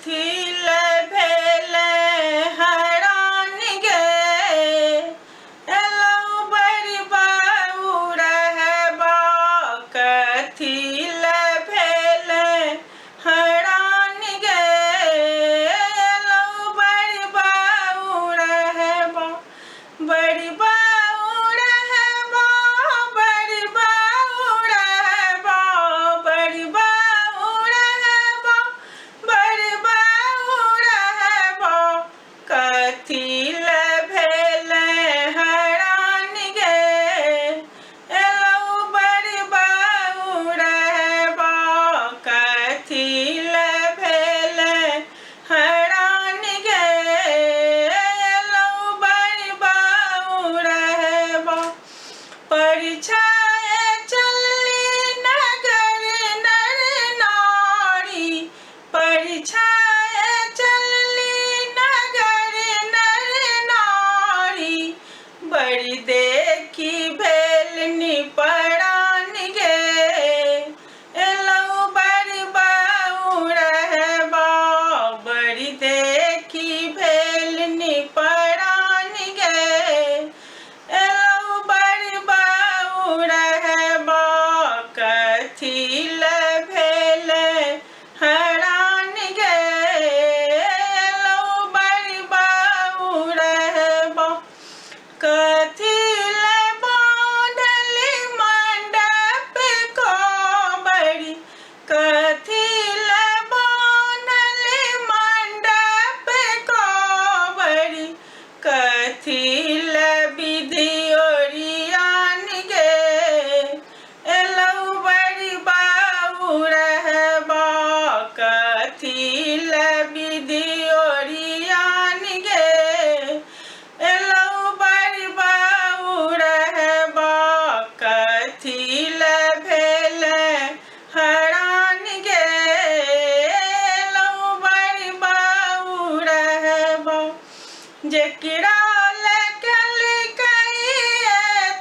कथिल भेल हरान गे एलौ बड़ बाउर हेबा कथिल भेल हरान गे एलौ बड़ बाउर हेबा बड़ बाउर हेबा बड़ बाउर हेबा बड़ बाउर हेबा बड़ बाउर हेबा कथिल भेल हरान गे एलौ बड़ बाउर हेबा कथिल भेल हरान गे एलौ बड़ बाउर हेबा परिछाए चलली नगर नर नारी परिछाए चलली नगर नर नारी बड़ी देखी भेल निपरान गे एलौ बड़ बाउर हेबा बड़ी देखी भेल निपरान गे एलौ बड़ बाउर हेबा कथिल भेल हरान गे एलौ बड़ बाउर हेबा कथिल बाँधल मंडप कोबरी कथिल बाँधल मंडप कोबरी कथिल विधि ओरियान गे एलौ बड़ बाउर हेबा कथिल विधि ओरियान गे एलौ बड़ बाउर हेबा कथिल भेल हरान गे एलौ बड़ बाउर हेबा जेकरा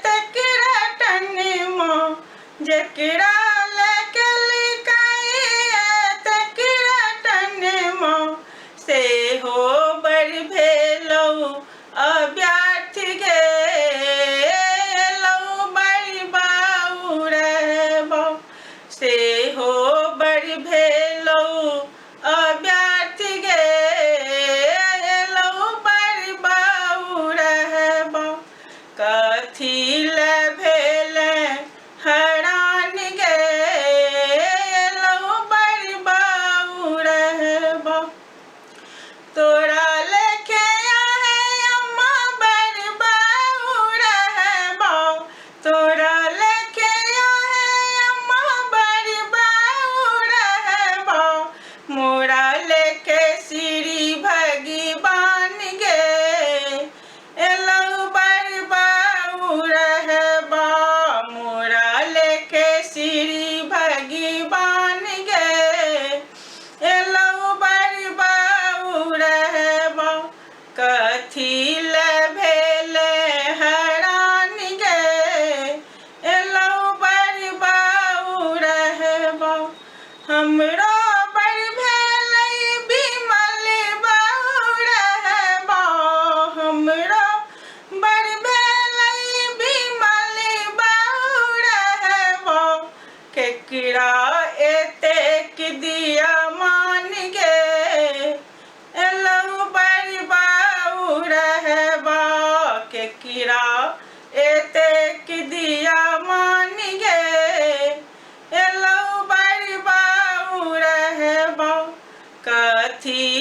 तकरा टनमा जेकरा तकरा टनमा सेहो बड़ भेलौ अव्यर्थ गे एलौ बड़ बाउर हेबा सेहो बड़ भेलौ अव्यर्थ गे एलौ बड़ बाउर हेबा कथिल भेल हरान गे एलौ बड़ बाउर हेबा तोरा लेखे आहे अम्मा बड़ बाउर हेबा तोरा लेखे आहे अम्मा बड़ बाउर हेबा मोरा लेखे श्री भगवान गे एलौ बड़ बाउर हेबा मोरा लेखे श्री भगवान गे एलौ बड़ बाउर हेबा कथिल भेल हरान गे एलौ बड़ बाउर हेबा हमरो बड़ भेल बिमल बाउर हेबा हमरो बड़ भेल बिमल बाउर हेबा केकरा एतेक दिया मान गे एलौ बड़ बाउर हेबा केकरा एतेक दिया मान गे एलौ बड़ बाउर हेबा कथिल